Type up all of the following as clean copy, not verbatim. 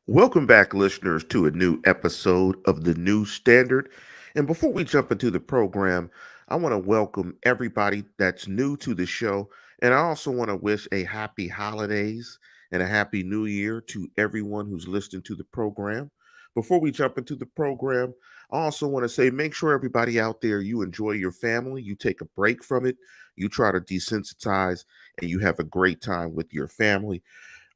Welcome back, listeners, to a new episode of The New Standard. And before we jump into the program, I want to welcome everybody that's new to the show. And I also want to wish a happy holidays and a happy new year to everyone who's listening to the program. Before we jump into the program, I also want to say make sure everybody out there, you enjoy your family, you take a break from it, you try to desensitize, and you have a great time with your family.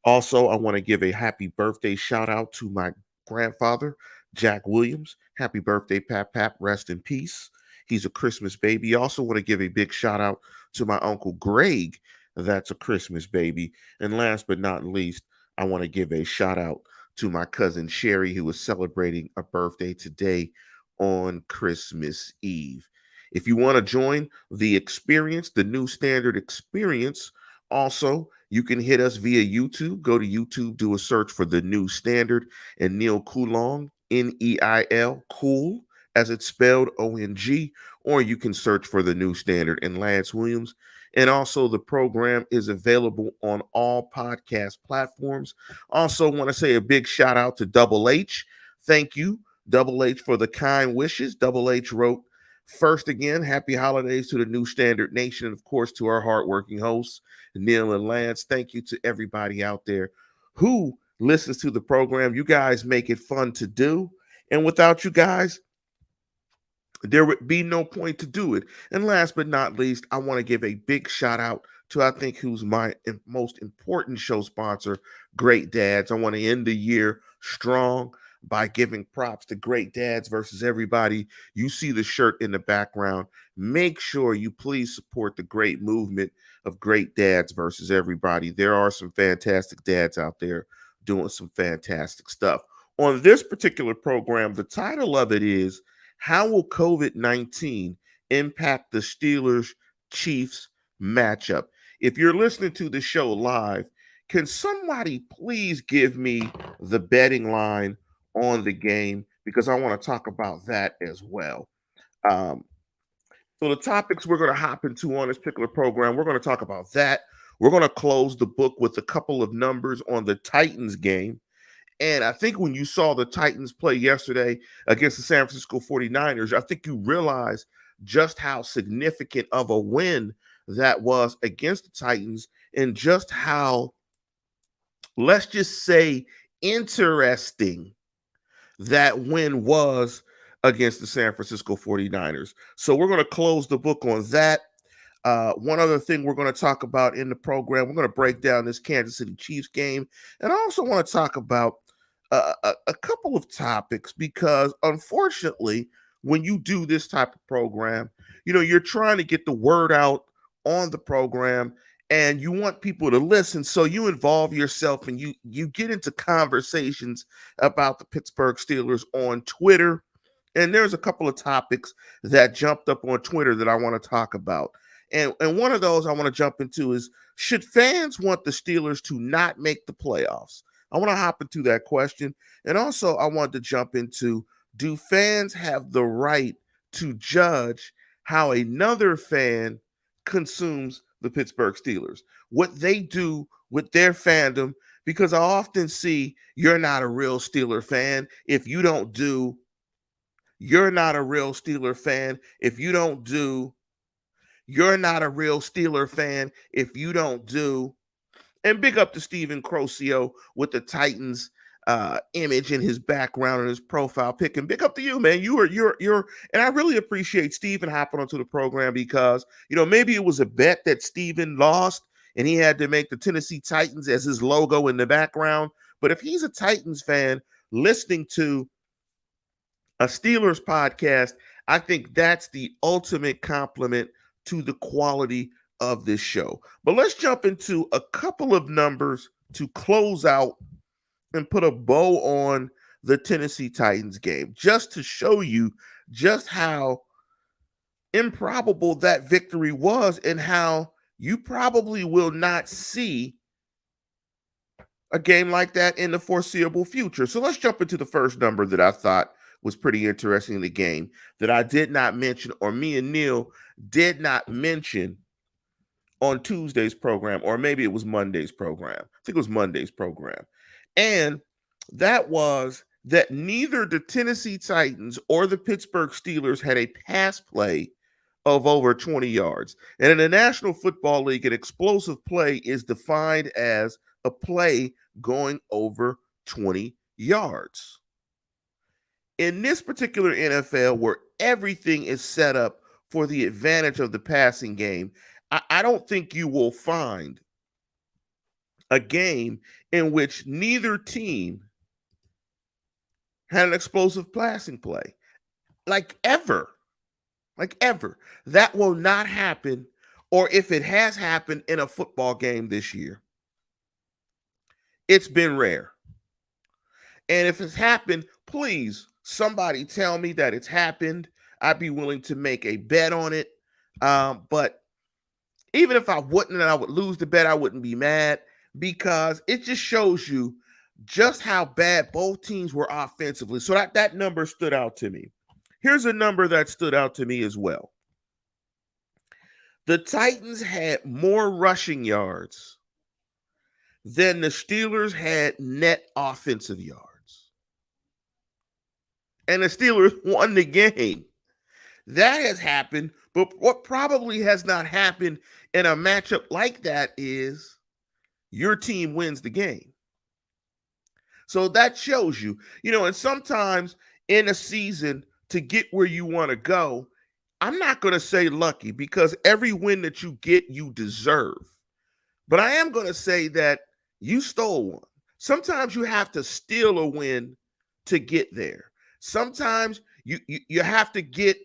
Also, I want to give a happy birthday shout out to my grandfather, Jack Williams. Happy birthday, Pap Pap. Rest in peace. He's a Christmas baby. I also want to give a big shout out to my uncle Greg. That's a Christmas baby. And last but not least, I want to give a shout out to my cousin Sherry, who is celebrating a birthday today on Christmas Eve. If you want to join the experience, the new standard experience, also, you can hit us via YouTube. Go to YouTube, do a search for the new standard and Neil Coulong, Neil, cool, as it's spelled ONG, or you can search for the new standard and Lance Williams. And also, the program is available on all podcast platforms. Also, want to say a big shout out to Double H. Thank you, Double H, for the kind wishes. Double H wrote, first again, happy holidays to the New Standard Nation, and of course to our hardworking hosts, Neil and Lance. Thank you to everybody out there who listens to the program. You guys make it fun to do. And without you guys, there would be no point to do it. And last but not least, I want to give a big shout out to I think who's my most important show sponsor, Great Dads. I want to end the year strong by giving props to Great Dads versus everybody. You see the shirt in the background. Make sure you please support the great movement of Great Dads versus everybody. There are some fantastic dads out there doing some fantastic stuff. On this particular program, the title of it is how will COVID-19 impact the Steelers Chiefs matchup? If you're listening to the show live, can somebody please give me the betting line on the game? Because I want to talk about that as well. Um, so, the topics we're going to hop into on this particular program, we're going to talk about that. We're going to close the book with a couple of numbers on the Titans game. And I think when you saw the Titans play yesterday against the San Francisco 49ers, I think you realize just how significant of a win that was against the Titans and just how, let's just say, interesting that win was against the San Francisco 49ers. So we're going to close the book on that. One other thing we're going to talk about in the program, we're going to break down this Kansas City Chiefs game. And I also want to talk about a couple of topics because unfortunately, when you do this type of program, you're trying to get the word out on the program and you want people to listen, so you involve yourself and you get into conversations about the Pittsburgh Steelers on Twitter. And there's a couple of topics that jumped up on Twitter that I want to talk about. And one of those I want to jump into is, should fans want the Steelers to not make the playoffs? I want to hop into that question. And also, I want to jump into, do fans have the right to judge how another fan consumes the Pittsburgh Steelers? What they do with their fandom? Because I often see, you're not a real Steeler fan if you don't do, you're not a real Steeler fan if you don't do, you're not a real Steeler fan if you don't do. And big up to Steven Crocio with the Titans image in his background and his profile pic. And big up to you, man. You're and I really appreciate Steven hopping onto the program because, maybe it was a bet that Steven lost and he had to make the Tennessee Titans as his logo in the background. But if he's a Titans fan listening to a Steelers podcast, I think that's the ultimate compliment to the quality of this show. But let's jump into a couple of numbers to close out and put a bow on the Tennessee Titans game, just to show you just how improbable that victory was and how you probably will not see a game like that in the foreseeable future. So let's jump into the first number that I thought was pretty interesting in the game that I did not mention, or me and Neil did not mention on Tuesday's program, or maybe it was Monday's program. I think it was Monday's program. And That was that neither the Tennessee Titans or the Pittsburgh Steelers had a pass play of over 20 yards. And in the National Football League, an explosive play is defined as a play going over 20 yards. In this particular NFL, where everything is set up for the advantage of the passing game, I don't think you will find a game in which neither team had an explosive passing play. Like ever. Like ever. That will not happen. Or if it has happened in a football game this year, it's been rare. And if it's happened, please, somebody tell me that it's happened. I'd be willing to make a bet on it. But even if I wouldn't and I would lose the bet, I wouldn't be mad because it just shows you just how bad both teams were offensively. So that number stood out to me. Here's a number that stood out to me as well. The Titans had more rushing yards than the Steelers had net offensive yards. And the Steelers won the game. That has happened, but what probably has not happened in a matchup like that is your team wins the game. So that shows you, and sometimes in a season to get where you want to go, I'm not going to say lucky because every win that you get, you deserve. But I am going to say that you stole one. Sometimes you have to steal a win to get there. Sometimes you have to get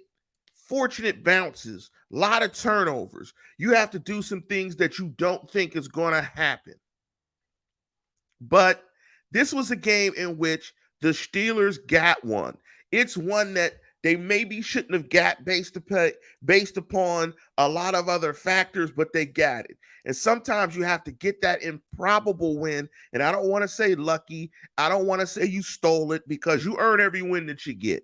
fortunate bounces, a lot of turnovers. You have to do some things that you don't think is going to happen. But this was a game in which the Steelers got one. It's one that they maybe shouldn't have got based upon a lot of other factors, but they got it. And sometimes you have to get that improbable win. And I don't want to say lucky. I don't want to say you stole it because you earn every win that you get.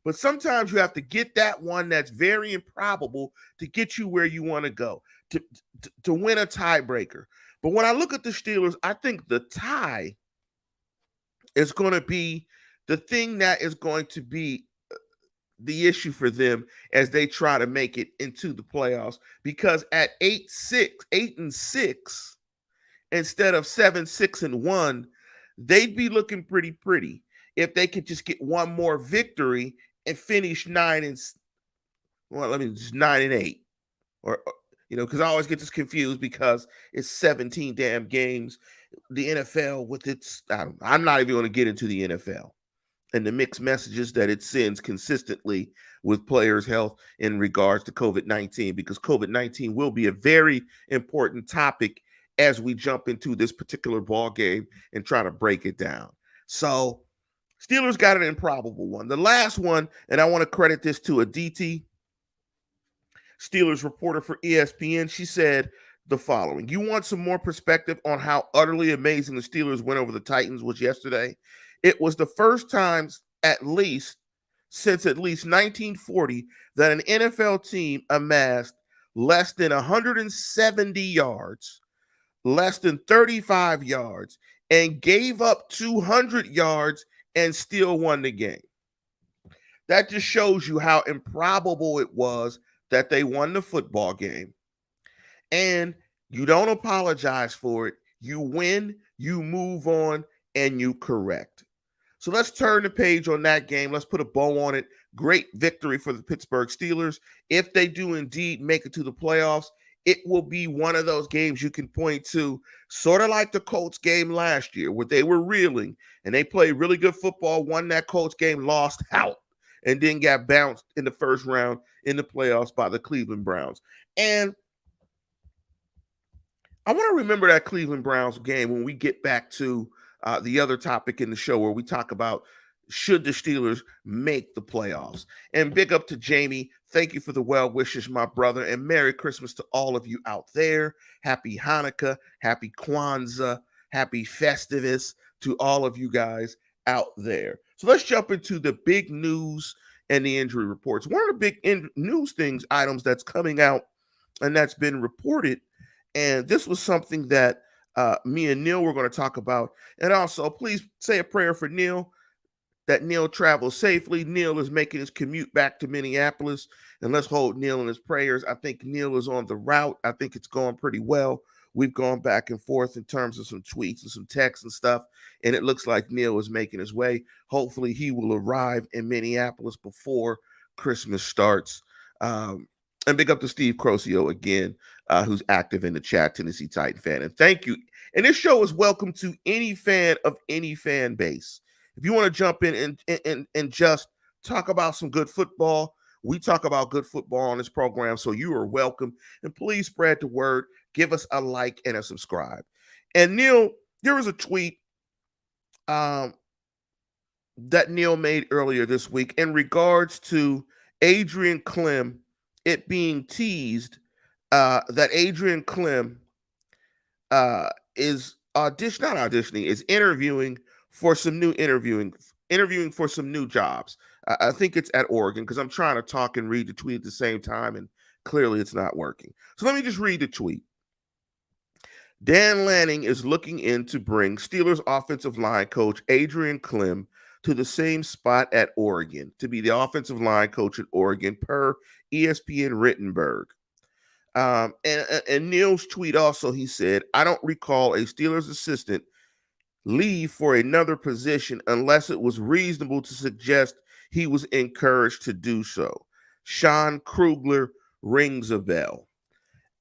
But sometimes you have to get that one that's very improbable to get you where you want to go, to win a tiebreaker. But when I look at the Steelers, I think the tie is going to be the thing that is going to be the issue for them as they try to make it into the playoffs. Because at 8-6 instead of 7-6-1, they'd be looking pretty if they could just get one more victory and finish 9-8, or because I always get this confused because it's 17 damn games. The NFL with its, I'm not even going to get into the NFL and the mixed messages that it sends consistently with players' health in regards to COVID-19, because COVID-19 will be a very important topic as we jump into this particular ball game and try to break it down. So Steelers got an improbable one. The last one, and I want to credit this to Aditi, Steelers reporter for ESPN. She said the following: you want some more perspective on how utterly amazing the Steelers went over the Titans was yesterday? It was the first time since at least 1940 that an NFL team amassed less than 170 yards, less than 35 yards, and gave up 200 yards and still won the game. That just shows you how improbable it was that they won the football game. And you don't apologize for it. You win, you move on, and you correct. So let's turn the page on that game. Let's put a bow on it. Great victory for the Pittsburgh Steelers. If they do indeed make it to the playoffs, it will be one of those games you can point to, sort of like the Colts game last year, where they were reeling and they played really good football, won that Colts game, lost out, and then got bounced in the first round in the playoffs by the Cleveland Browns. And I want to remember that Cleveland Browns game when we get back to the other topic in the show where we talk about should the Steelers make the playoffs. And big up to Jamie. Thank you for the well wishes, my brother, and Merry Christmas to all of you out there. Happy Hanukkah, happy Kwanzaa, happy Festivus to all of you guys out there. So let's jump into the big news and the injury reports. One of the big news items that's coming out and that's been reported, and this was something that Me and Neil we're going to talk about. And also, please say a prayer for Neil, that Neil travels safely. Neil is making his commute back to Minneapolis, and let's hold Neil in his prayers. I think Neil is on the route. I think it's going pretty well. We've gone back and forth in terms of some tweets and some texts and stuff, and it looks like Neil is making his way. Hopefully, he will arrive in Minneapolis before Christmas starts. And big up to Steve Crosio again, who's active in the chat, Tennessee Titan fan. And thank you. And this show is welcome to any fan of any fan base. If you want to jump in and just talk about some good football, we talk about good football on this program, so you are welcome. And please spread the word. Give us a like and a subscribe. And Neil, there was a tweet um, that Neil made earlier this week in regards to Adrian Kleem, it being teased that Adrian Kleem is not auditioning, is interviewing for some new interviewing for some new jobs. I think it's at Oregon because I'm trying to talk and read the tweet at the same time, and clearly it's not working. So let me just read the tweet. Dan Lanning is looking in to bring Steelers offensive line coach Adrian Kleem to the same spot at Oregon to be the offensive line coach at Oregon per ESPN Rittenberg. And Neil's tweet also, he said, I don't recall a Steelers assistant leave for another position unless it was reasonable to suggest he was encouraged to do so. Sean Krugler rings a bell.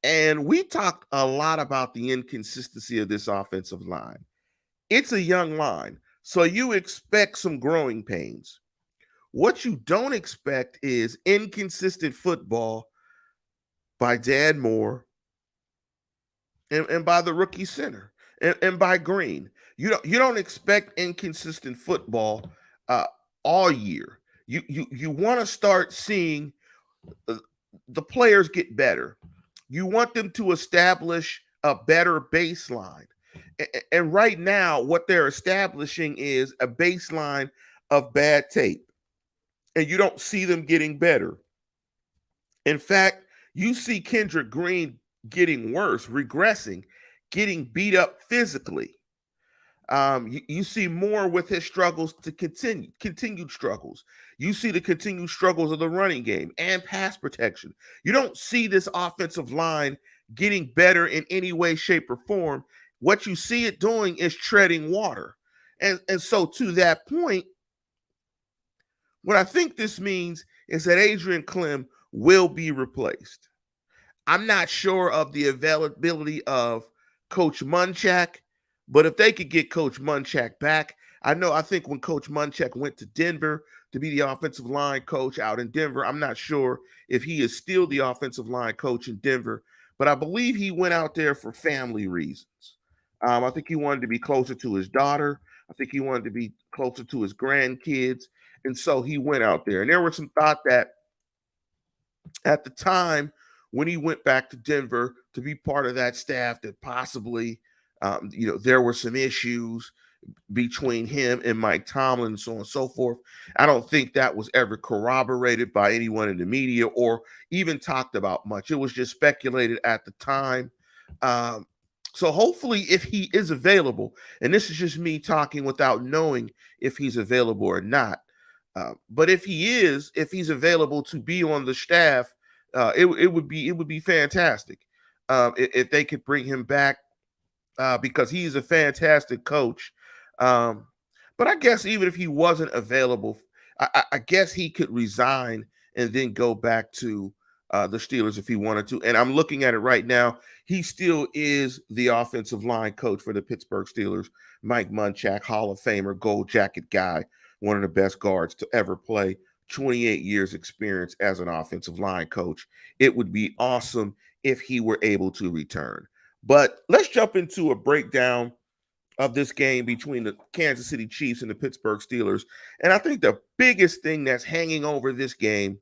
And we talked a lot about the inconsistency of this offensive line. It's a young line, so you expect some growing pains. What you don't expect is inconsistent football by Dan Moore and by the rookie center and by Green. You don't expect inconsistent football uh, all year. You want to start seeing the players get better. You want them to establish a better baseline. And right now, what they're establishing is a baseline of bad tape. And you don't see them getting better. In fact, you see Kendrick Green getting worse, regressing, getting beat up physically. You see more with his struggles to continued struggles. You see the continued struggles of the running game and pass protection. You don't see this offensive line getting better in any way, shape, or form. What you see it doing is treading water. And so to that point, what I think this means is that Adrian Kleem will be replaced. I'm not sure of the availability of Coach Munchak, but if they could get Coach Munchak back, I think when Coach Munchak went to Denver to be the offensive line coach out in Denver, I'm not sure if he is still the offensive line coach in Denver, but I believe he went out there for family reasons. I think he wanted to be closer to his daughter. I think he wanted to be closer to his grandkids. And so he went out there. And there was some thought that at the time when he went back to Denver to be part of that staff that possibly, there were some issues between him and Mike Tomlin and so on and so forth. I don't think that was ever corroborated by anyone in the media or even talked about much. It was just speculated at the time. So hopefully, if he is available, and this is just me talking without knowing if he's available or not, but if he's available to be on the staff, it would be fantastic if they could bring him back because he's a fantastic coach. Um, but I guess even if he wasn't available, I guess he could resign and then go back to the Steelers if he wanted to. And I'm looking at it right now. He still is the offensive line coach for the Pittsburgh Steelers. Mike Munchak, Hall of Famer, gold jacket guy, one of the best guards to ever play. 28 years experience as an offensive line coach. It would be awesome if he were able to return. But let's jump into a breakdown of this game between the Kansas City Chiefs and the Pittsburgh Steelers. And I think the biggest thing that's hanging over this game,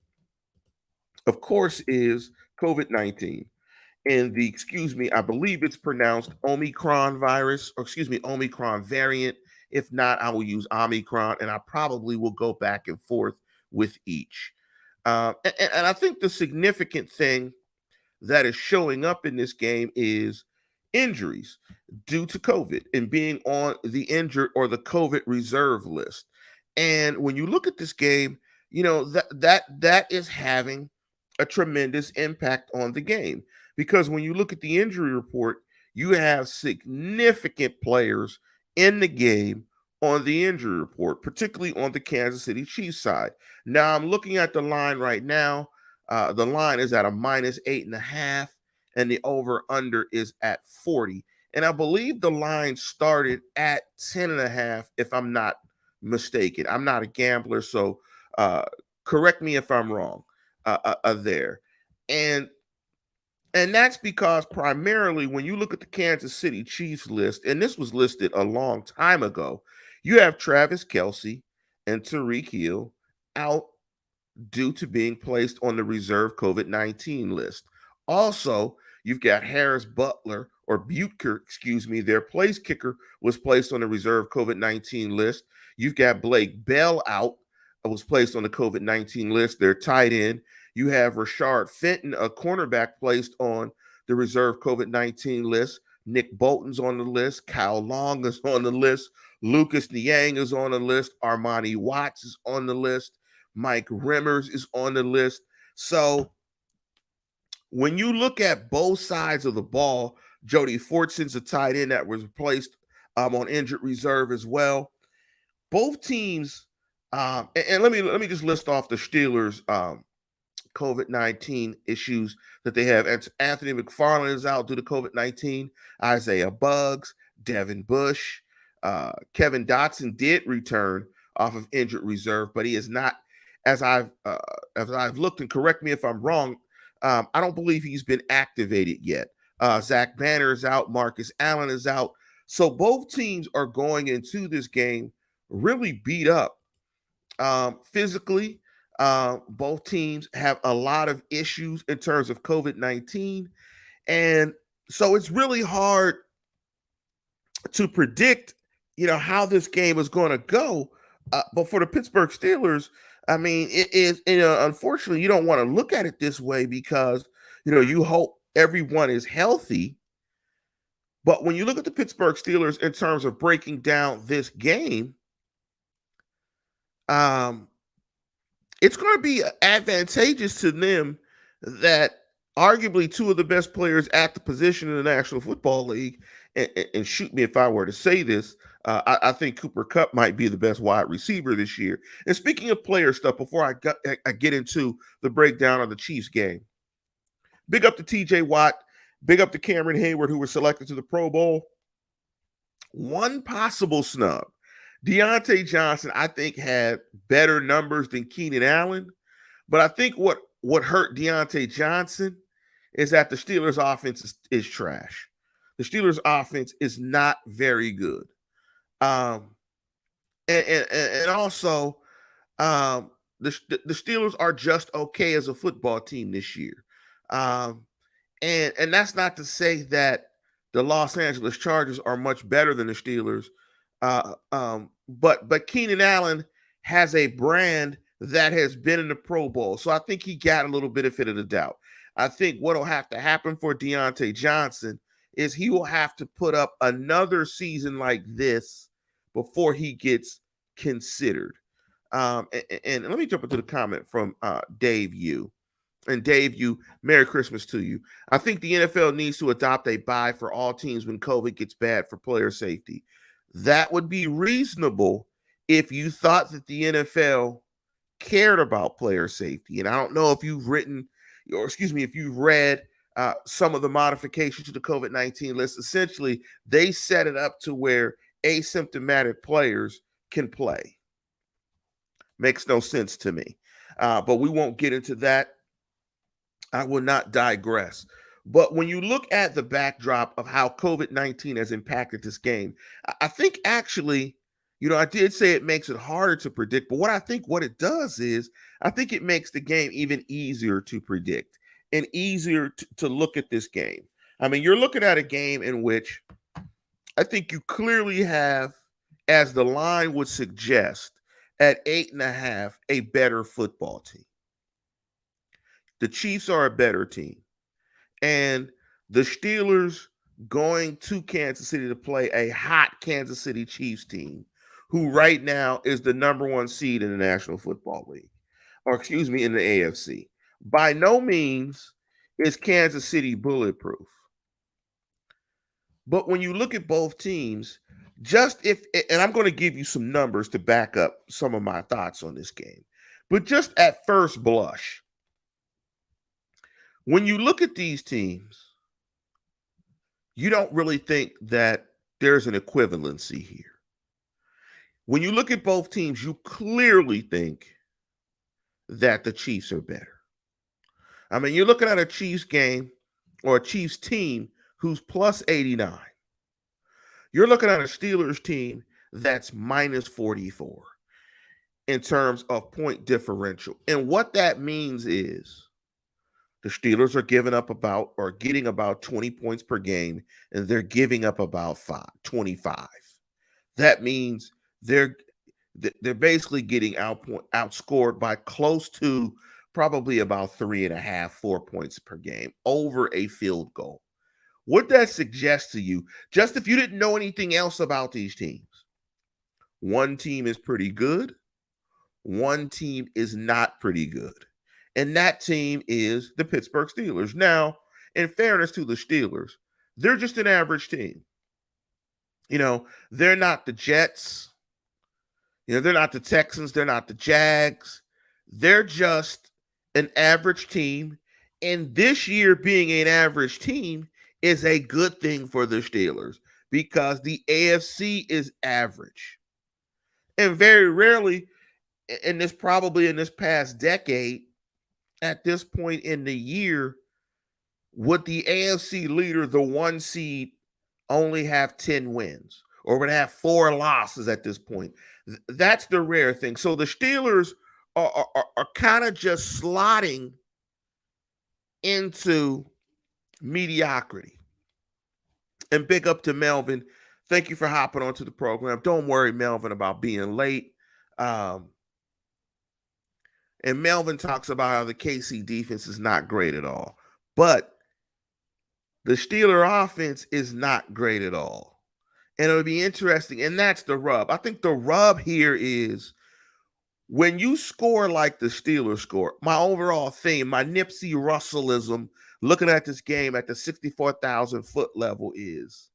of course, is COVID-19 and I believe it's pronounced Omicron virus, or Omicron variant. If not, I will use Omicron, and I probably will go back and forth with each. And I think the significant thing that is showing up in this game is injuries due to COVID and being on the injured or the COVID reserve list. And when you look at this game, that is having a tremendous impact on the game, because when you look at the injury report, you have significant players in the game on the injury report, particularly on the Kansas City Chiefs side. Now I'm looking at the line right now. The line is at a -8.5, and the over under is at 40. And I believe the line started at 10.5, if I'm not mistaken. I'm not a gambler, so uh, correct me if I'm wrong there. And and that's because primarily when you look at the Kansas City Chiefs list, and this was listed a long time ago, you have Travis Kelsey and Tariq Hill out due to being placed on the reserve COVID-19 list. Also, you've got Harris Butler or Butker, excuse me, their place kicker was placed on the reserve COVID-19 list. You've got Blake Bell out, was placed on the COVID-19 list. Their tight end. You have Rashard Fenton, a cornerback, placed on the reserve COVID-19 list. Nick Bolton's on the list. Kyle Long is on the list. Lucas Niang is on the list. Armani Watts is on the list. Mike Remmers is on the list. So when you look at both sides of the ball, Jody Fortson's a tight end that was placed on injured reserve as well. Both teams, and let me just list off the Steelers' COVID-19 issues that they have. Anthony McFarland is out due to COVID-19. Isaiah Buggs, Devin Bush, Kevin Dotson did return off of injured reserve, but he is not, as I've looked, and correct me if I'm wrong. I don't believe he's been activated yet. Zach Banner is out. Marcus Allen is out. So both teams are going into this game really beat up physically. Both teams have a lot of issues in terms of COVID-19. And so it's really hard to predict, how this game is going to go. But for the Pittsburgh Steelers, I mean, it is, unfortunately, you don't want to look at it this way because, you hope everyone is healthy. But when you look at the Pittsburgh Steelers in terms of breaking down this game, um, it's going to be advantageous to them that arguably two of the best players at the position in the National Football League, and shoot me if I were to say this, I think Cooper Kupp might be the best wide receiver this year. And speaking of player stuff, before I get into the breakdown of the Chiefs game, big up to TJ Watt, big up to Cameron Hayward, who were selected to the Pro Bowl. One possible snub. Deontay Johnson, I think, had better numbers than Keenan Allen. But I think what hurt Deontay Johnson is that the Steelers' offense is trash. The Steelers' offense is not very good. Um, and also, the Steelers are just okay as a football team this year. Um, and that's not to say that the Los Angeles Chargers are much better than the Steelers. But Keenan Allen has a brand that has been in the Pro Bowl, so I think he got a little benefit of the doubt. I think what'll have to happen for Deontay Johnson is he will have to put up another season like this before he gets considered. And let me jump into the comment from Dave U. And Dave, Merry Christmas to you. I think the NFL needs to adopt a bye for all teams when COVID gets bad for player safety. That would be reasonable if you thought that the NFL cared about player safety. And I don't know if you've if you've read some of the modifications to the COVID-19 list. Essentially, they set it up to where asymptomatic players can play. Makes no sense to me. But we won't get into that. I will not digress. But when you look at the backdrop of how COVID-19 has impacted this game, I think actually, I did say it makes it harder to predict, but what it does is I think it makes the game even easier to predict and easier to look at this game. I mean, you're looking at a game in which I think you clearly have, as the line would suggest, at 8.5, a better football team. The Chiefs are a better team. And the Steelers going to Kansas City to play a hot Kansas City Chiefs team, who right now is the number one seed in the National Football League, or excuse me, in the AFC. By no means is Kansas City bulletproof. But when you look at both teams, just if, and I'm going to give you some numbers to back up some of my thoughts on this game, but just at first blush, when you look at these teams, you don't really think that there's an equivalency here. When you look at both teams, you clearly think that the Chiefs are better. I mean, you're looking at a Chiefs game or a Chiefs team who's plus 89. You're looking at a Steelers team that's minus 44 in terms of point differential. And what that means is the Steelers are giving up about or getting about 20 points per game, and they're giving up about 25. That means they're basically getting outscored by close to probably about 3.5, 4 points per game over a field goal. What that suggests to you, just if you didn't know anything else about these teams, one team is pretty good, one team is not pretty good. And that team is the Pittsburgh Steelers. Now, in fairness to the Steelers, they're just an average team. They're not the Jets. They're not the Texans. They're not the Jags. They're just an average team. And this year being an average team is a good thing for the Steelers because the AFC is average. And very rarely in this past decade, at this point in the year, would the AFC leader, the one seed, only have 10 wins or would have 4 losses at this point. That's the rare thing. So the Steelers are kind of just slotting into mediocrity. And big up to Melvin. Thank you for hopping onto the program. Don't worry, Melvin, about being late. And Melvin talks about how the KC defense is not great at all. But the Steeler offense is not great at all. And it'll be interesting. And that's the rub. I think the rub here is when you score like the Steelers score, my overall theme, my Nipsey Russellism, looking at this game at the 64,000 foot level is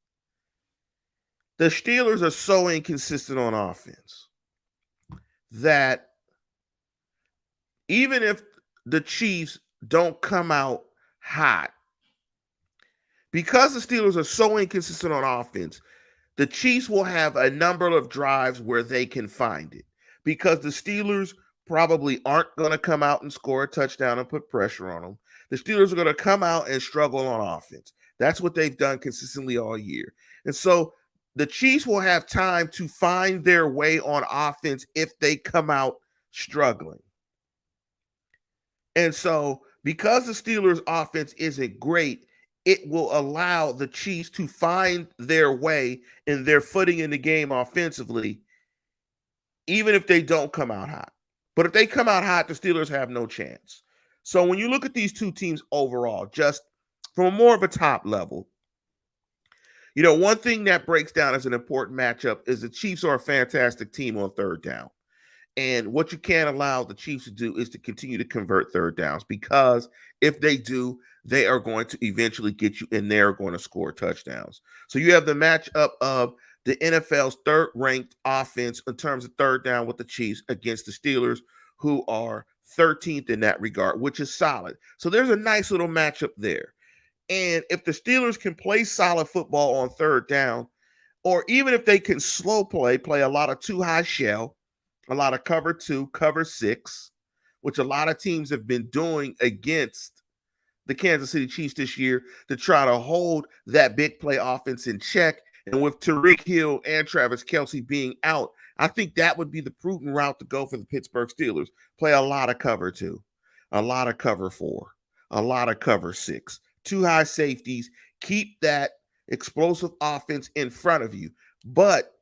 the Steelers are so inconsistent on offense that even if the Chiefs don't come out hot, because the Steelers are so inconsistent on offense, the Chiefs will have a number of drives where they can find it because the Steelers probably aren't going to come out and score a touchdown and put pressure on them. The Steelers are going to come out and struggle on offense. That's what they've done consistently all year. And so the Chiefs will have time to find their way on offense if they come out struggling. And so because the Steelers' offense isn't great, it will allow the Chiefs to find their way and their footing in the game offensively, even if they don't come out hot. But if they come out hot, the Steelers have no chance. So when you look at these two teams overall, just from more of a top level, one thing that breaks down as an important matchup is the Chiefs are a fantastic team on third down. And what you can't allow the Chiefs to do is to continue to convert third downs because if they do, they are going to eventually get you and they're going to score touchdowns. So you have the matchup of the NFL's third-ranked offense in terms of third down with the Chiefs against the Steelers, who are 13th in that regard, which is solid. So there's a nice little matchup there. And if the Steelers can play solid football on third down, or even if they can slow play a lot of too-high shell, a lot of cover 2, cover 6, which a lot of teams have been doing against the Kansas City Chiefs this year to try to hold that big play offense in check. And with Tyreek Hill and Travis Kelce being out, I think that would be the prudent route to go for the Pittsburgh Steelers. Play a lot of cover 2, a lot of cover 4, a lot of cover 6, 2 high safeties. Keep that explosive offense in front of you. But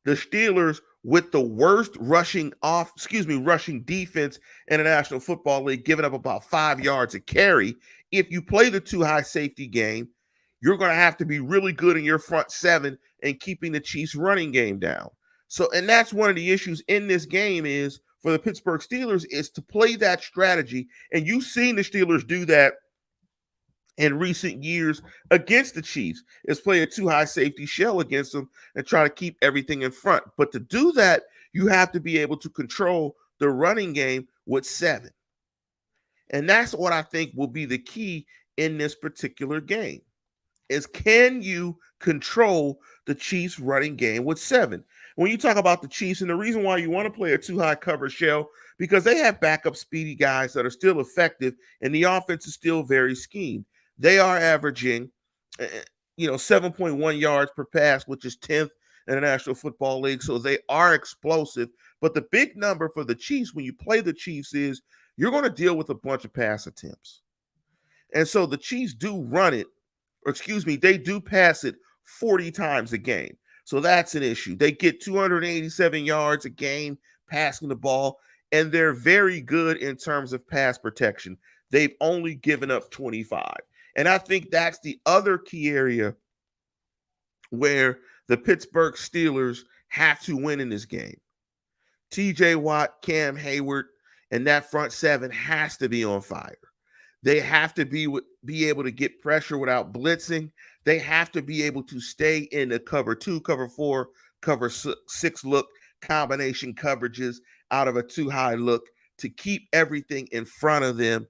the Steelers, with the worst rushing defense in the National Football League, giving up about 5 yards a carry. If you play the 2 high safety game, you're going to have to be really good in your front seven and keeping the Chiefs running game down. So, and that's one of the issues in this game is for the Pittsburgh Steelers is to play that strategy. And you've seen the Steelers do that in recent years against the Chiefs, is play a too high safety shell against them and try to keep everything in front. But to do that, you have to be able to control the running game with seven. And that's what I think will be the key in this particular game is can you control the Chiefs running game with seven? When you talk about the Chiefs, and the reason why you want to play a too high cover shell, because they have backup speedy guys that are still effective, and the offense is still very schemed. They are averaging, 7.1 yards per pass, which is 10th in the National Football League. So they are explosive. But the big number for the Chiefs when you play the Chiefs is you're going to deal with a bunch of pass attempts. And so the Chiefs do run it, or excuse me, they do pass it 40 times a game. So that's an issue. They get 287 yards a game passing the ball, and they're very good in terms of pass protection. They've only given up 25. And I think that's the other key area where the Pittsburgh Steelers have to win in this game. TJ Watt, Cam Hayward, and that front seven has to be on fire. They have to be able to get pressure without blitzing. They have to be able to stay in the cover 2, cover 4, cover 6 look combination coverages out of a too high look to keep everything in front of them.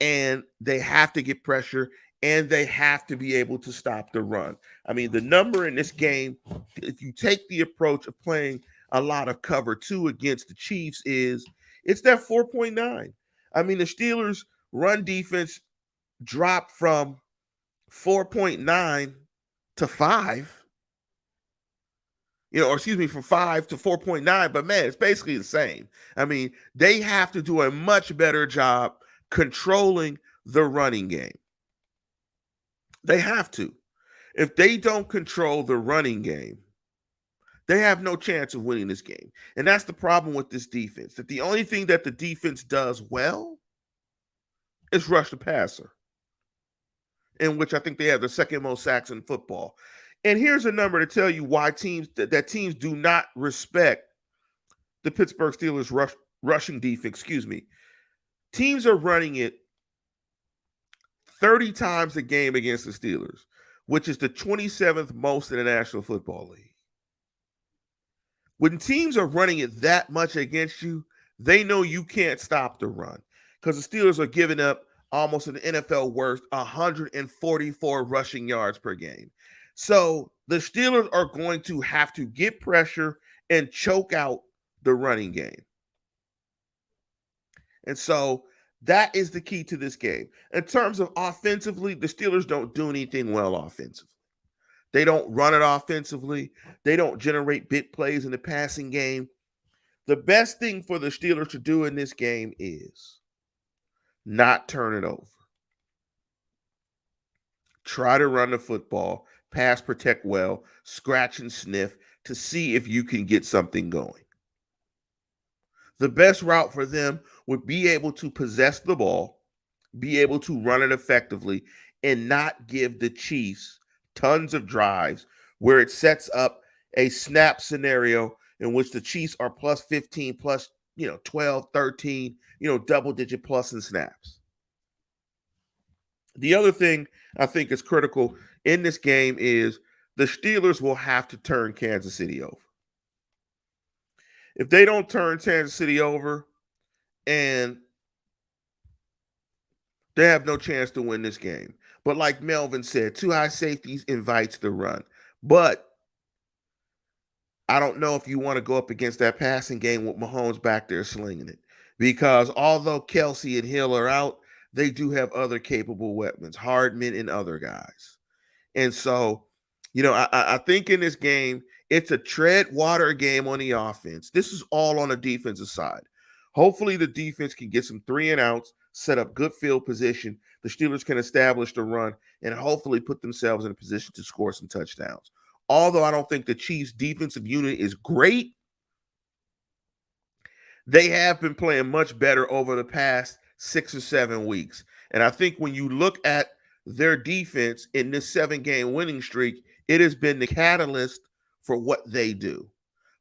And they have to get pressure, and they have to be able to stop the run. I mean, the number in this game, if you take the approach of playing a lot of cover 2 against the Chiefs, it's that 4.9. I mean, the Steelers run defense dropped from 4.9 to 5, or excuse me, from 5 to 4.9, but man, it's basically the same. I mean, they have to do a much better job controlling the running game. They have to. If they don't control the running game, they have no chance of winning this game. And that's the problem with this defense, that the only thing that the defense does well is rush the passer, in which I think they have the second most sacks in football. And here's a number to tell you why teams do not respect the Pittsburgh Steelers rushing defense. Excuse me. Teams are running it 30 times a game against the Steelers, which is the 27th most in the National Football League. When teams are running it that much against you, they know you can't stop the run because the Steelers are giving up almost an NFL worst 144 rushing yards per game. So the Steelers are going to have to get pressure and choke out the running game. And so that is the key to this game. In terms of offensively, the Steelers don't do anything well offensively. They don't run it offensively. They don't generate big plays in the passing game. The best thing for the Steelers to do in this game is not turn it over. Try to run the football, pass protect well, scratch and sniff to see if you can get something going. The best route for them would be able to possess the ball, be able to run it effectively, and not give the Chiefs tons of drives where it sets up a snap scenario in which the Chiefs are plus 15, plus 12, 13, double digit plus in snaps. The other thing I think is critical in this game is the Steelers will have to turn Kansas City over. If they don't turn Kansas City over, and they have no chance to win this game. But like Melvin said, too high safeties invites the run. But I don't know if you want to go up against that passing game with Mahomes back there slinging it. Because although Kelsey and Hill are out, they do have other capable weapons, Hardman and other guys. And so, I think in this game, it's a tread water game on the offense. This is all on the defensive side. Hopefully the defense can get some 3 and outs, set up good field position. The Steelers can establish the run and hopefully put themselves in a position to score some touchdowns. Although I don't think the Chiefs' defensive unit is great, they have been playing much better over the past 6 or 7 weeks. And I think when you look at their defense in this 7-game winning streak, it has been the catalyst for what they do,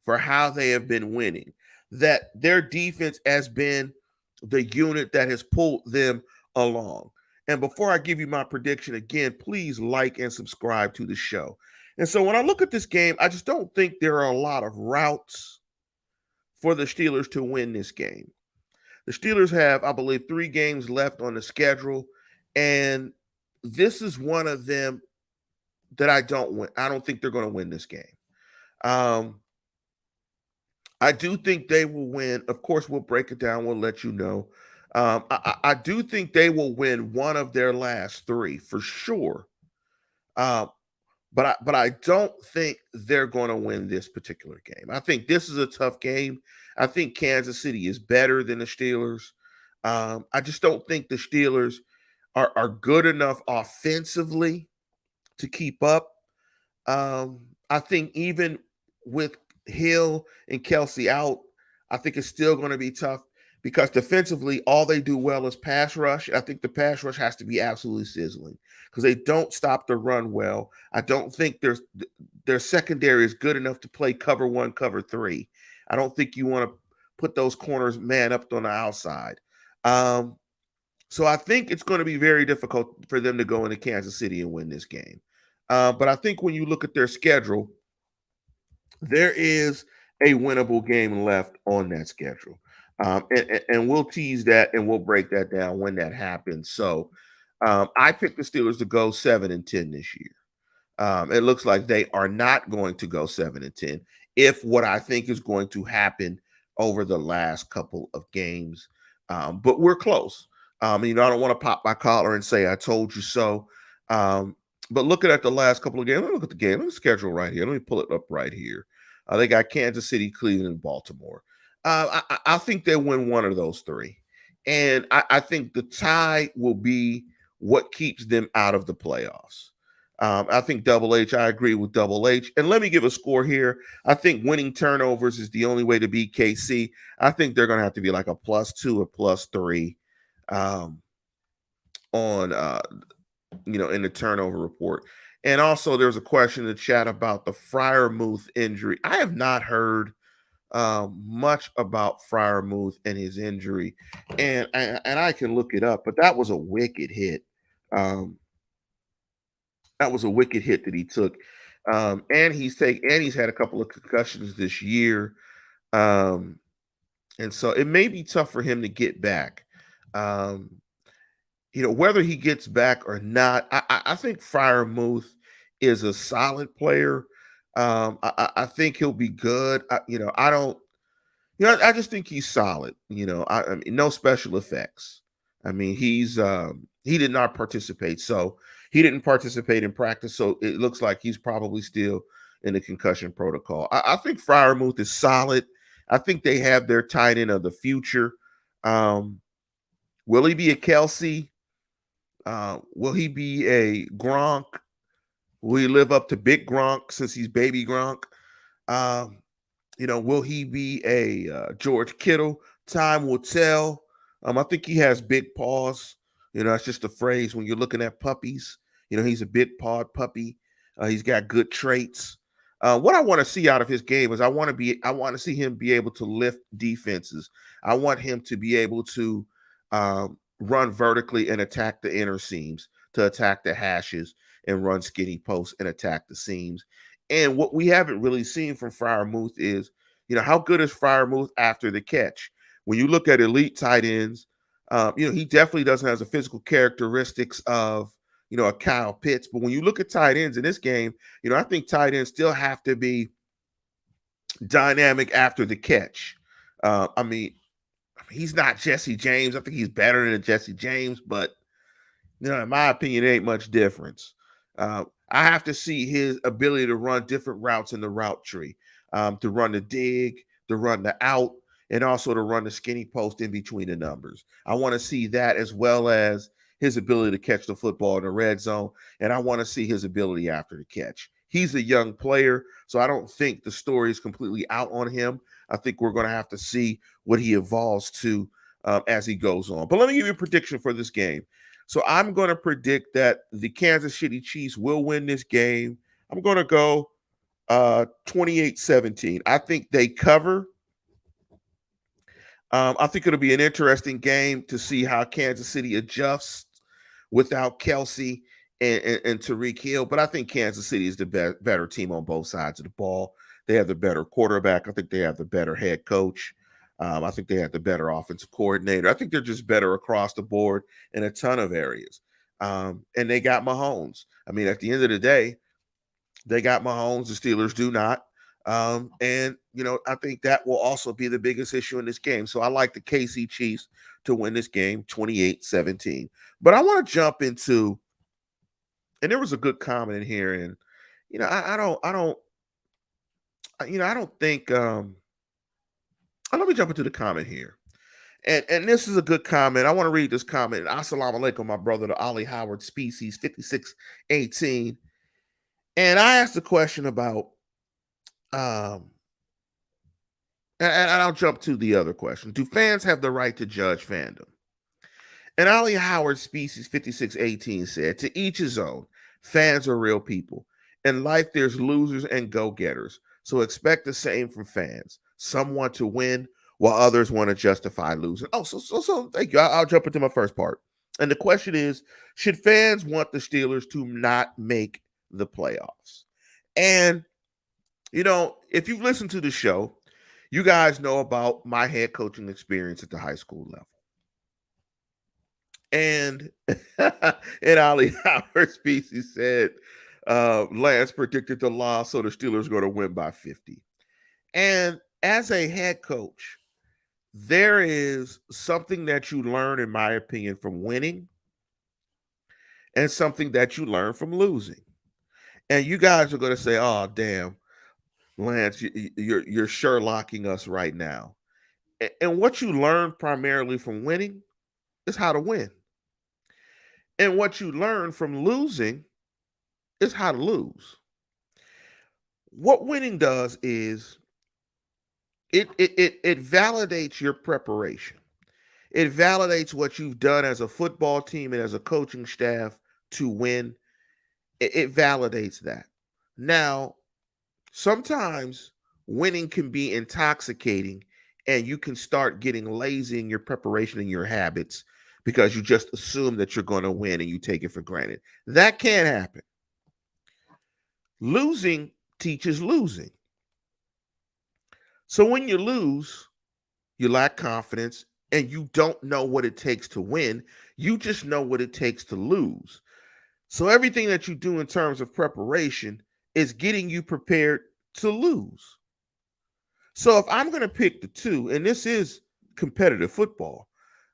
for how they have been winning. That their defense has been the unit that has pulled them along. And before I give you my prediction again, please like and subscribe to the show. And so when I look at this game, I just don't think there are a lot of routes for the Steelers to win this game. The Steelers have, I believe, 3 games left on the schedule, and this is one of them that I don't win. I don't think they're going to win this game. Um, I do think they will win. Of course, we'll break it down. We'll let you know. I do think they will win one of their last 3 for sure. Um, but I don't think they're going to win this particular game. I think this is a tough game. I think Kansas City is better than the Steelers. I just don't think the Steelers are good enough offensively to keep up. I think even with Hill and Kelsey out, I think it's still going to be tough because defensively, all they do well is pass rush. I think the pass rush has to be absolutely sizzling because they don't stop the run well. I don't think their secondary is good enough to play cover 1, cover 3. I don't think you want to put those corners man up on the outside. Um, so I think it's going to be very difficult for them to go into Kansas City and win this game. But I think when you look at their schedule, there is a winnable game left on that schedule. And we'll tease that and we'll break that down when that happens. So I picked the Steelers to go 7-10 this year. It looks like they are not going to go 7-10 if what I think is going to happen over the last couple of games. But we're close. I don't want to pop my collar and say I told you so. But looking at the last couple of games, let me look at the game. Let me schedule right here. Let me pull it up right here. They got Kansas City, Cleveland, and Baltimore. I think they win one of those 3. And I think the tie will be what keeps them out of the playoffs. I think Double H, I agree with Double H. And let me give a score here. I think winning turnovers is the only way to beat KC. I think they're going to have to be like a +2 or +3 on in the turnover report. And also, there's a question in the chat about the Freiermuth injury. I have not heard much about Freiermuth and his injury, and I can look it up. But that was a wicked hit. That was a wicked hit that he took, and he's had a couple of concussions this year, and so it may be tough for him to get back. Um, whether he gets back or not, I think Freiermuth is a solid player. I think he'll be good. I don't. I just think he's solid. I mean, no special effects. I mean, he did not participate, so he didn't participate in practice. So it looks like he's probably still in the concussion protocol. I think Freiermuth is solid. I think they have their tight end of the future. Will he be a Kelsey? Will he be a Gronk? Will he live up to Big Gronk since he's Baby Gronk? Will he be a George Kittle? Time will tell. I think he has big paws. It's just a phrase when you're looking at puppies. He's a big pawed puppy. He's got good traits. What I want to see out of his game is I want to see him be able to lift defenses. I want him to be able to run vertically and attack the inner seams, to attack the hashes and run skinny posts and attack the seams. And what we haven't really seen from Freiermuth is, how good is Freiermuth after the catch? When you look at elite tight ends, he definitely doesn't have the physical characteristics of, a Kyle Pitts. But when you look at tight ends in this game, I think tight ends still have to be dynamic after the catch. I mean, he's not Jesse James. I think he's better than Jesse James, but in my opinion, it ain't much difference. I have to see his ability to run different routes in the route tree, to run the dig, to run the out, and also to run the skinny post in between the numbers. I want to see that, as well as his ability to catch the football in the red zone, and I want to see his ability after the catch. He's a young player, so I don't think the story is completely out on him. I think we're going to have to see what he evolves to as he goes on. But let me give you a prediction for this game. So I'm going to predict that the Kansas City Chiefs will win this game. I'm going to go 28-17. I think they cover. I think it'll be an interesting game to see how Kansas City adjusts without Kelsey and Tariq Hill. But I think Kansas City is the better team on both sides of the ball. They have the better quarterback. I think they have the better head coach. I think they have the better offensive coordinator. I think they're just better across the board in a ton of areas. And they got Mahomes. I mean, at the end of the day, they got Mahomes. The Steelers do not. I think that will also be the biggest issue in this game. So I like the KC Chiefs to win this game 28-17. But I want to jump into, and there was a good comment in here, and I don't think let me jump into the comment here. And this is a good comment. I want to read this comment. Assalamu alaikum, my brother, to Ali Howard Species 5618. And I asked a question about and I'll jump to the other question. Do fans have the right to judge fandom? And Ali Howard Species 5618 said, to each his own. Fans are real people. In life, there's losers and go-getters. So expect the same from fans. Some want to win while others want to justify losing. Oh, so thank you. I'll jump into my first part. And the question is, should fans want the Steelers to not make the playoffs? And, if you've listened to the show, you guys know about my head coaching experience at the high school level. And Ali Howard Species said, Lance predicted the loss, so the Steelers are going to win by 50. And as a head coach, there is something that you learn, in my opinion, from winning and something that you learn from losing. And you guys are going to say, oh, damn, Lance, you're Sherlocking us right now. And what you learn primarily from winning is how to win. And what you learn from losing is how to lose. What winning does is it validates your preparation. It validates what you've done as a football team and as a coaching staff to win. It validates that. Now, sometimes winning can be intoxicating and you can start getting lazy in your preparation and your habits because you just assume that you're going to win and you take it for granted. That can happen. Losing teaches losing. So when you lose, you lack confidence and you don't know what it takes to win. You just know what it takes to lose. So everything that you do in terms of preparation is getting you prepared to lose. So if I'm going to pick the two, and this is competitive football,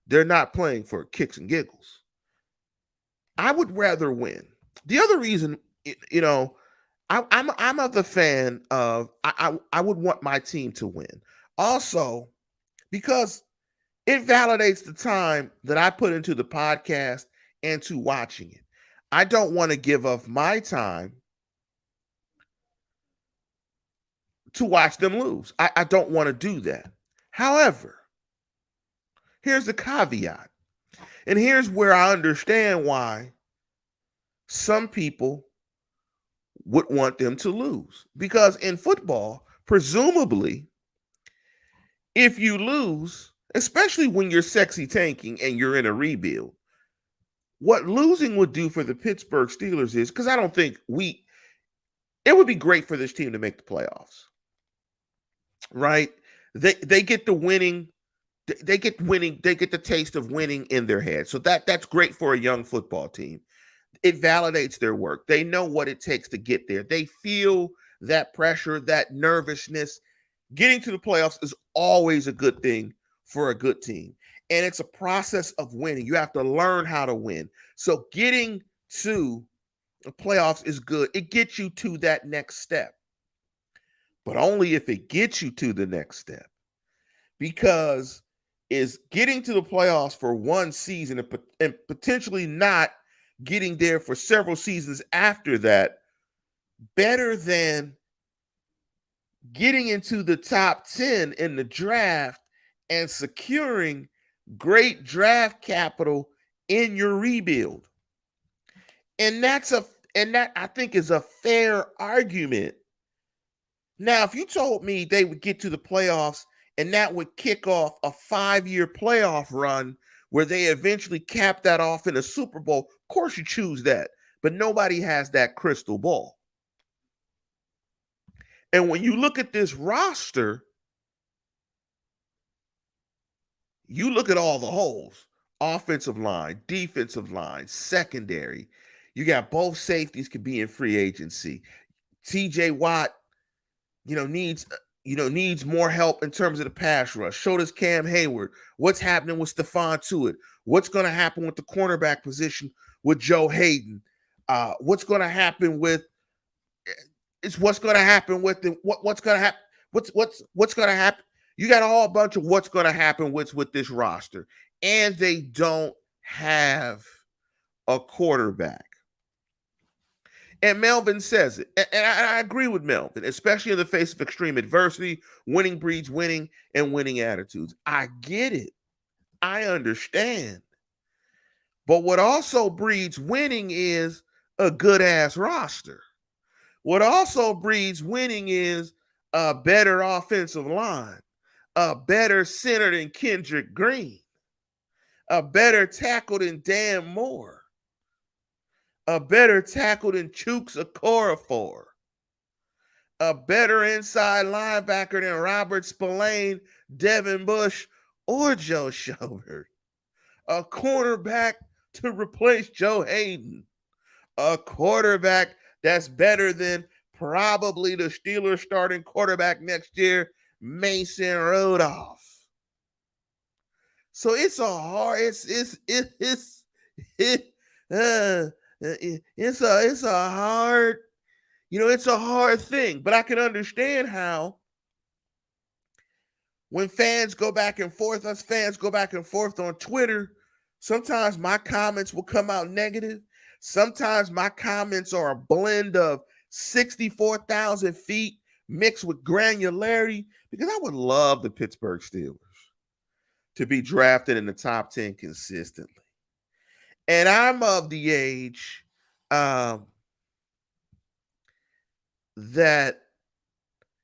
they're not playing for kicks and giggles. I would rather win. The other reason, I'm of the fan of I would want my team to win. Also, because it validates the time that I put into the podcast and to watching it. I don't want to give up my time to watch them lose. I don't want to do that. However, here's the caveat. And here's where I understand why some people would want them to lose. Because in football, presumably, if you lose, especially when you're sexy tanking and you're in a rebuild, what losing would do for the Pittsburgh Steelers is, because I don't think it would be great for this team to make the playoffs. Right? They get the winning, they get the taste of winning in their head. So that's great for a young football team. It validates their work. They know what it takes to get there. They feel that pressure, that nervousness. Getting to the playoffs is always a good thing for a good team. And it's a process of winning. You have to learn how to win. So getting to the playoffs is good. It gets you to that next step. But only if it gets you to the next step. Because is getting to the playoffs for one season and potentially not getting there for several seasons after that better than getting into the top 10 in the draft and securing great draft capital in your rebuild. And that I think is a fair argument. Now, if you told me they would get to the playoffs and that would kick off a 5-year playoff run where they eventually cap that off in a Super Bowl, of course you choose that. But nobody has that crystal ball. And when you look at this roster, you look at all the holes: offensive line, defensive line, secondary. You got both safeties could be in free agency. TJ Watt, needs more help in terms of the pass rush. So does Cam Hayward. What's happening with Stephon Tuitt? What's going to happen with the cornerback position with Joe Hayden? What's going to happen with it's what's going to happen with the what's going to happen what's going to happen. You got a whole bunch of what's going to happen with this roster, and they don't have a quarterback. And Melvin says it. And I agree with Melvin, especially in the face of extreme adversity. Winning breeds winning and winning attitudes. I get it. I understand. But what also breeds winning is a good ass roster. What also breeds winning is a better offensive line, a better center than Kendrick Green, a better tackle than Dan Moore, a better tackle than Chooks Okorafor, a better inside linebacker than Robert Spillane, Devin Bush, or Joe Schobert, a cornerback to replace Joe Hayden, a quarterback that's better than probably the Steelers starting quarterback next year, Mason Rudolph. So it's a hard, it, uh, it's a hard, it's a hard thing. But I can understand how when us fans go back and forth on Twitter, sometimes my comments will come out negative. Sometimes my comments are a blend of 64,000 feet mixed with granularity, because I would love the Pittsburgh Steelers to be drafted in the top 10 consistently. And I'm of the age that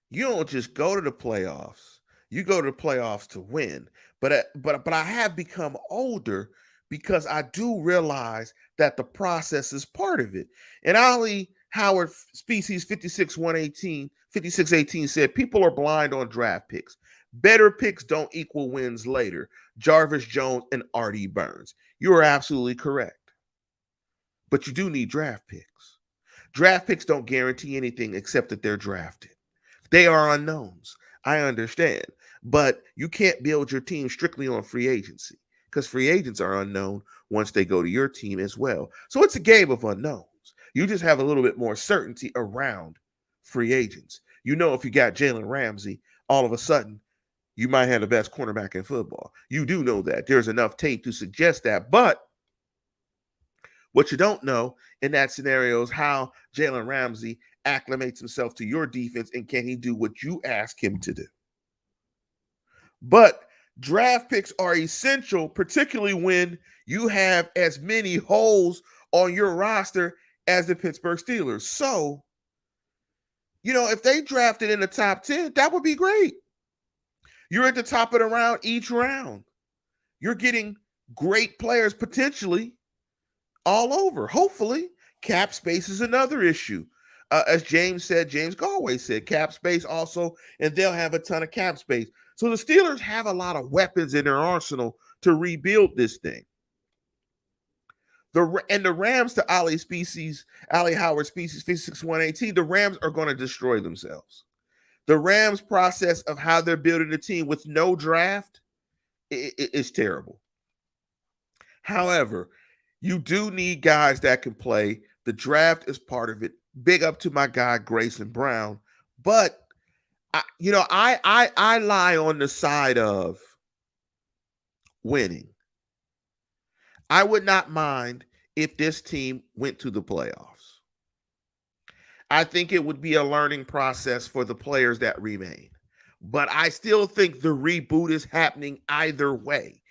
you don't just go to the playoffs. You go to the playoffs to win. But I have become older because I do realize that the process is part of it. And Ollie Howard Species 5618 said people are blind on draft picks. Better picks don't equal wins later. Jarvis Jones and Artie Burns. You are absolutely correct. But you do need draft picks. Draft picks don't guarantee anything except that they're drafted. They are unknowns. I understand. But you can't build your team strictly on free agency, because free agents are unknown once they go to your team as well. So it's a game of unknowns. You just have a little bit more certainty around free agents. If you got Jalen Ramsey, all of a sudden, you might have the best cornerback in football. You do know that. There's enough tape to suggest that. But what you don't know in that scenario is how Jalen Ramsey acclimates himself to your defense, and can he do what you ask him to do. But draft picks are essential, particularly when you have as many holes on your roster as the Pittsburgh Steelers. So, if they drafted in the top 10, that would be great. You're at the top of the round each round. You're getting great players potentially all over. Hopefully, cap space is another issue. As James Galway said, cap space also, and they'll have a ton of cap space. So the Steelers have a lot of weapons in their arsenal to rebuild this thing. The Rams, to Ollie Howard Species 5618, the Rams are going to destroy themselves. The Rams' process of how they're building the team with no draft is terrible. However, you do need guys that can play. The draft is part of it. Big up to my guy Grayson Brown. But I lie on the side of winning. I would not mind if this team went to the playoffs. I think it would be a learning process for the players that remain. But I still think the reboot is happening either way.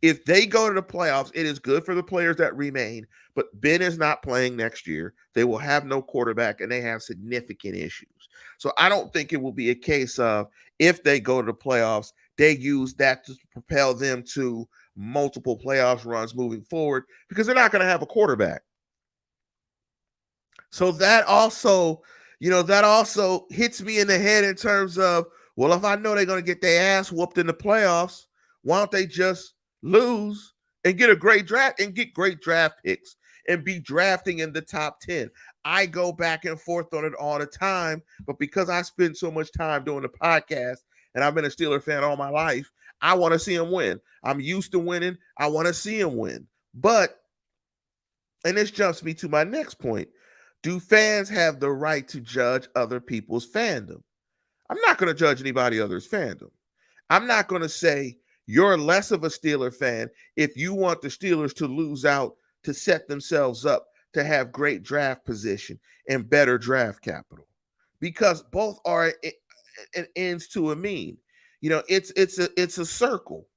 If they go to the playoffs, it is good for the players that remain. But Ben is not playing next year. They will have no quarterback, and they have significant issues. So I don't think it will be a case of if they go to the playoffs, they use that to propel them to multiple playoffs runs moving forward because they're not going to have a quarterback. So that also hits me in the head in terms of, well, if I know they're going to get their ass whooped in the playoffs, why don't they just lose and get a great draft and get great draft picks and be drafting in the top 10? I go back and forth on it all the time, but because I spend so much time doing the podcast and I've been a Steeler fan all my life, I want to see them win. I'm used to winning. I want to see them win. But, and this jumps me to my next point, do fans have the right to judge other people's fandom? I'm not going to judge anybody else's fandom. I'm not going to say you're less of a Steeler fan if you want the Steelers to lose out to set themselves up to have great draft position and better draft capital, because both are an ends to a mean. It's a circle.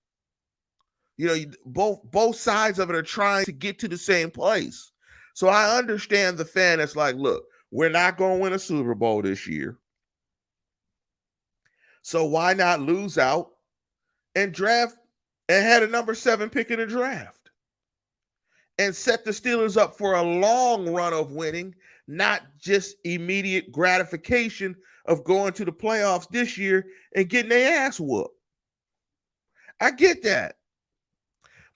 Both sides of it are trying to get to the same place. So I understand the fan that's like, look, we're not going to win a Super Bowl this year. So why not lose out and draft and had a number 7 pick in the draft and set the Steelers up for a long run of winning, not just immediate gratification of going to the playoffs this year and getting their ass whooped. I get that.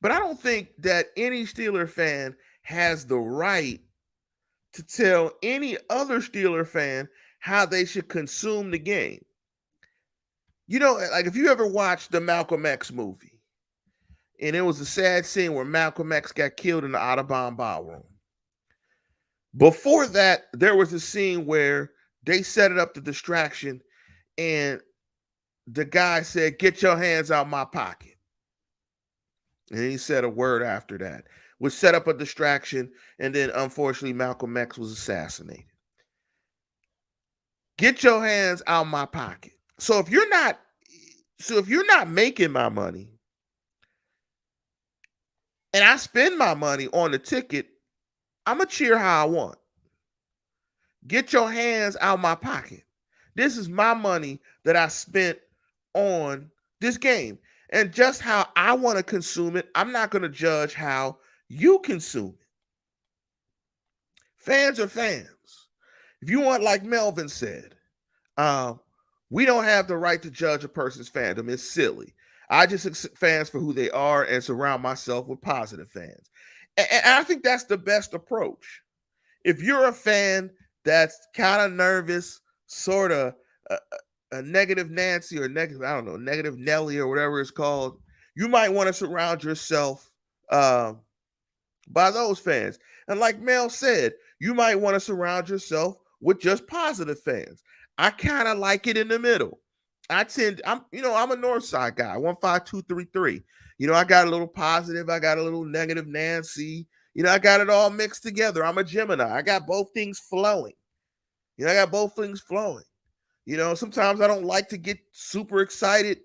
But I don't think that any Steeler fan has the right to tell any other Steeler fan how they should consume the game. Like if you ever watched the Malcolm X movie, and it was a sad scene where Malcolm X got killed in the Audubon ballroom. Before that, there was a scene where they set it up to distraction, and the guy said, "Get your hands out my pocket." And he said a word after that, which set up a distraction, and then unfortunately Malcolm X was assassinated. Get your hands out my pocket. So if you're not making my money and I spend my money on the ticket, I'm going to cheer how I want. Get your hands out my pocket. This is my money that I spent on this game. And just how I want to consume it, I'm not going to judge how you consume it. Fans are fans. If you want, like Melvin said, we don't have the right to judge a person's fandom. It's silly. I just accept fans for who they are and surround myself with positive fans. And I think that's the best approach. If you're a fan that's kind of nervous, sort of a negative Nancy or negative Nelly or whatever it's called, you might want to surround yourself by those fans. And like Mel said, you might want to surround yourself with just positive fans. I kind of like it in the middle. I'm a North Side guy, 15233. I got a little positive, I got a little negative Nancy. I got it all mixed together. I'm a Gemini. I got both things flowing. Sometimes I don't like to get super excited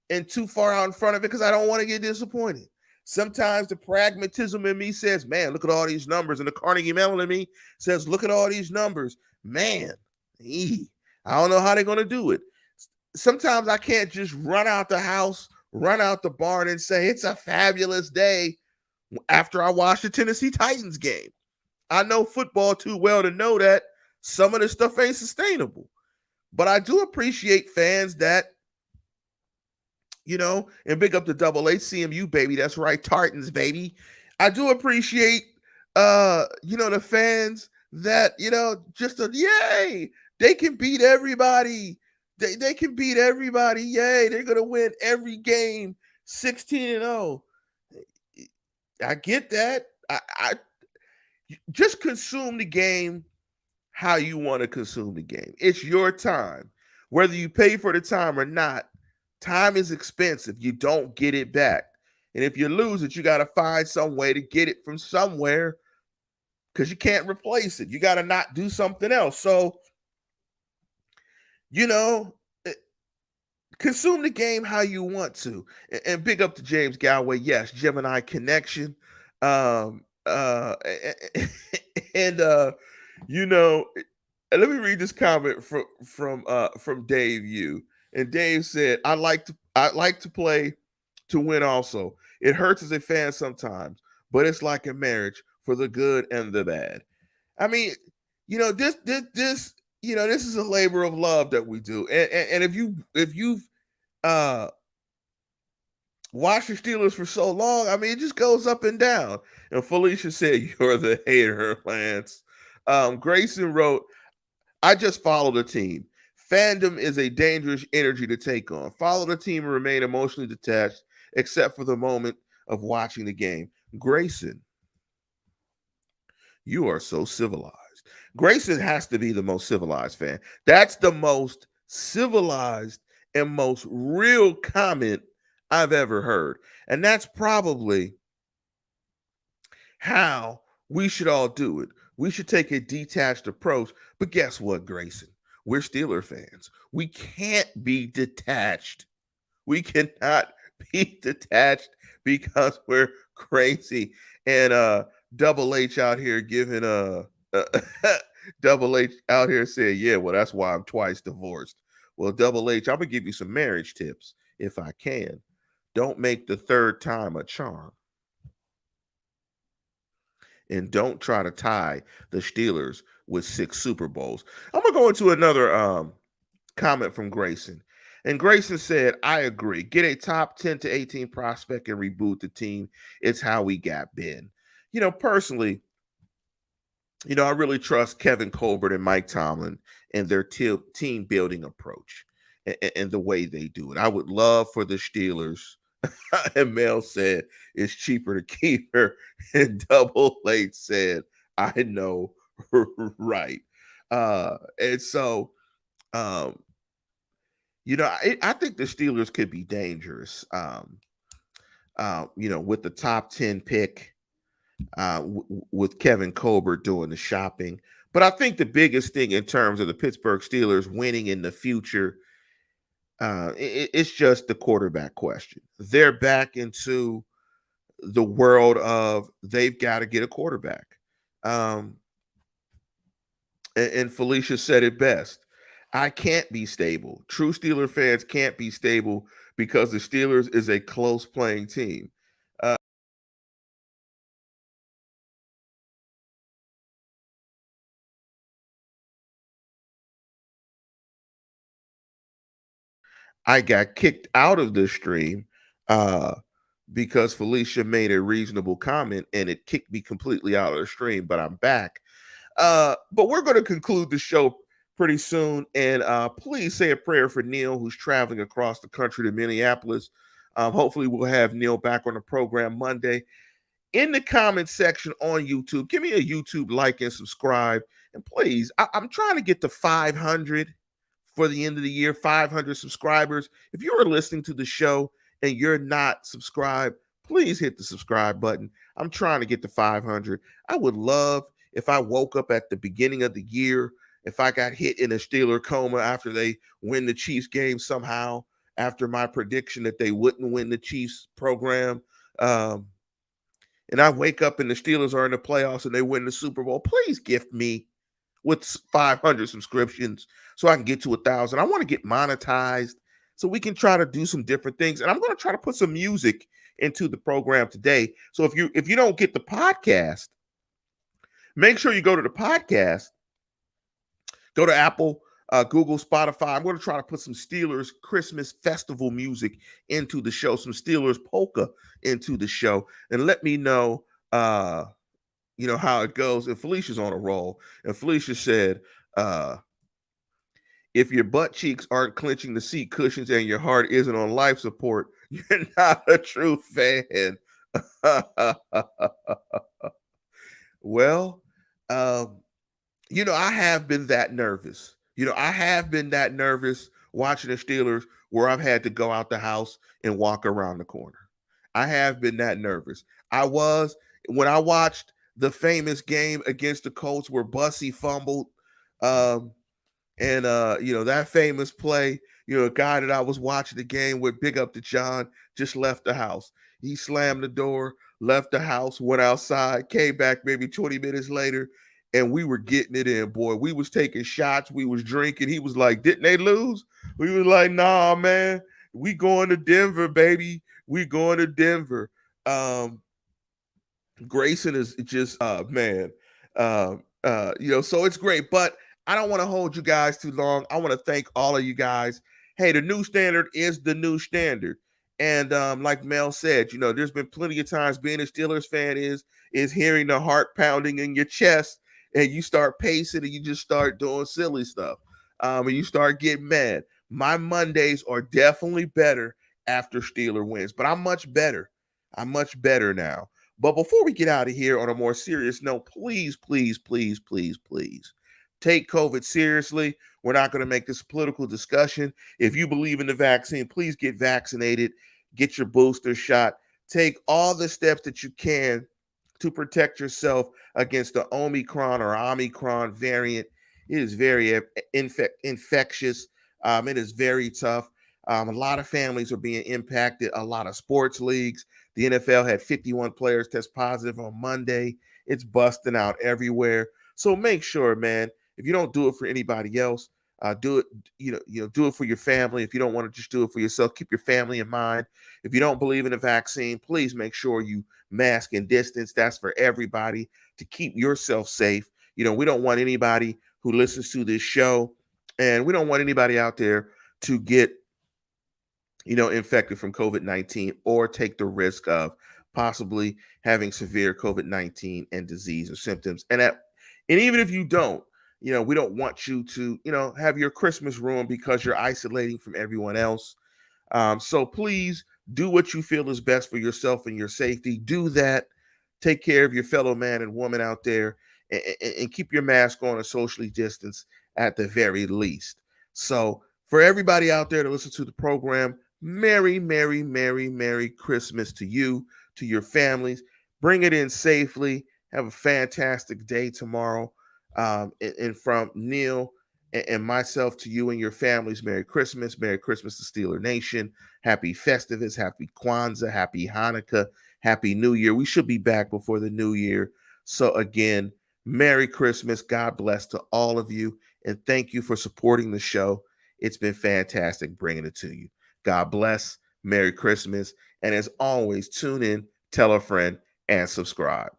and too far out in front of it because I don't want to get disappointed. Sometimes the pragmatism in me says, man, look at all these numbers. And the Carnegie Mellon in me says, look at all these numbers. Man, I don't know how they're going to do it. Sometimes I can't just run out the house, run out the barn and say, it's a fabulous day after I watch the Tennessee Titans game. I know football too well to know that some of this stuff ain't sustainable. But I do appreciate fans that, and big up the double HCMU, baby. That's right, Tartans, baby. I do appreciate, the fans that, yay, they can beat everybody. They can beat everybody. Yay, they're going to win every game 16-0. I get that. I just consume the game how you want to consume the game. It's your time. Whether you pay for the time or not, time is expensive. You don't get it back. And if you lose it, you got to find some way to get it from somewhere because you can't replace it. You got to not do something else. So, consume the game how you want to. And big up to James Galway. Yes, Gemini connection. And you know, let me read this comment from Dave U. And Dave said, I like to play to win also. It hurts as a fan sometimes, but it's like a marriage for the good and the bad. I mean, this is a labor of love that we do. And if you've uh watched the Steelers for so long, I mean, it just goes up and down. And Felicia said, "You're the hater, Lance." Grayson wrote, "I just follow the team. Fandom is a dangerous energy to take on. Follow the team and remain emotionally detached, except for the moment of watching the game." Grayson, you are so civilized. Grayson has to be the most civilized fan. That's the most civilized and most real comment I've ever heard. And that's probably how we should all do it. We should take a detached approach. But guess what, Grayson? We're Steeler fans. We can't be detached. We cannot be detached because we're crazy. And Double H out here giving uh Double H out here saying, "Yeah, well, that's why I'm twice divorced." Well, Double H, I'm gonna give you some marriage tips if I can. Don't make the third time a charm, and don't try to tie the Steelers with 6 Super Bowls. I'm gonna go into another comment from Grayson. And Grayson said, "I agree. Get a top 10 to 18 prospect and reboot the team. It's how we got Ben." Personally, I really trust Kevin Colbert and Mike Tomlin and their team building approach and the way they do it. I would love for the Steelers, and Mel said, "It's cheaper to keep her." And Double Late said, "I know." Right. And so, um, I think the Steelers could be dangerous. With the top 10 pick, with Kevin Colbert doing the shopping. But I think the biggest thing in terms of the Pittsburgh Steelers winning in the future, it's just the quarterback question. They're back into the world of they've got to get a quarterback. Um, and Felicia said it best. I can't be stable. True Steeler fans can't be stable because the Steelers is a close playing team. Uh, I got kicked out of the stream uh, because Felicia made a reasonable comment and it kicked me completely out of the stream, but I'm back. But we're going to conclude the show pretty soon. And please say a prayer for Neil, who's traveling across the country to Minneapolis. Hopefully, we'll have Neil back on the program Monday. In the comment section on YouTube, give me a YouTube like and subscribe. And please, I'm trying to get to 500 for the end of the year, 500 subscribers. If you are listening to the show and you're not subscribed, please hit the subscribe button. I'm trying to get to 500. I would love if I woke up at the beginning of the year, if I got hit in a Steeler coma after they win the Chiefs game somehow, after my prediction that they wouldn't win the Chiefs program. And I wake up and the Steelers are in the playoffs and they win the Super Bowl. Please gift me with 500 subscriptions so I can get to 1,000. I want to get monetized so we can try to do some different things. And I'm going to try to put some music into the program today. So if you don't get the podcast, make sure you go to the podcast, go to Apple, Google, Spotify. I'm going to try to put some Steelers Christmas festival music into the show, some Steelers polka into the show, and let me know how it goes. And Felicia's on a roll. And Felicia said, if your butt cheeks aren't clenching the seat cushions and your heart isn't on life support, you're not a true fan. Well, um, I have been that nervous. I have been that nervous watching the Steelers where I've had to go out the house and walk around the corner. I have been that nervous. I was when I watched the famous game against the Colts where Bussy fumbled. Um, And that famous play, a guy that I was watching the game with, big up to John, just left the house. He slammed the door, left the house, went outside, came back maybe 20 minutes later, and we were getting it in, boy. We was taking shots, we was drinking. He was like, "Didn't they lose?" We was like, "Nah, man. We going to Denver, baby. We going to Denver." Grayson is just man. So it's great, but I don't want to hold you guys too long. I want to thank all of you guys. Hey, the new standard is the new standard. And like Mel said, there's been plenty of times being a Steelers fan is hearing the heart pounding in your chest, and you start pacing and you just start doing silly stuff. And you start getting mad. My Mondays are definitely better after Steeler wins, but I'm much better. I'm much better now. But before we get out of here on a more serious note, please, please, please, please, please take COVID seriously. We're not going to make this a political discussion. If you believe in the vaccine, please get vaccinated, get your booster shot, take all the steps that you can to protect yourself against the Omicron variant. It is very infectious. It is very tough. A lot of families are being impacted, a lot of sports leagues. The NFL had 51 players test positive on Monday. It's busting out everywhere. So make sure, man, if you don't do it for anybody else, do it, do it for your family. If you don't want to just do it for yourself, keep your family in mind. If you don't believe in the vaccine, please make sure you mask and distance. That's for everybody to keep yourself safe. We don't want anybody who listens to this show, and we don't want anybody out there to get infected from COVID-19 or take the risk of possibly having severe COVID-19 and disease or symptoms. And even if you don't, we don't want you to, have your Christmas ruined because you're isolating from everyone else. So please do what you feel is best for yourself and your safety. Do that. Take care of your fellow man and woman out there, and keep your mask on and socially distance at the very least. So for everybody out there to listen to the program, Merry, Merry, Merry, Merry Christmas to you, to your families. Bring it in safely. Have a fantastic day tomorrow. And from Neil and myself to you and your families, Merry Christmas. Merry Christmas to Steeler Nation. Happy Festivus. Happy Kwanzaa. Happy Hanukkah. Happy New Year. We should be back before the New Year. So again, Merry Christmas. God bless to all of you. And thank you for supporting the show. It's been fantastic bringing it to you. God bless. Merry Christmas. And as always, tune in, tell a friend, and subscribe.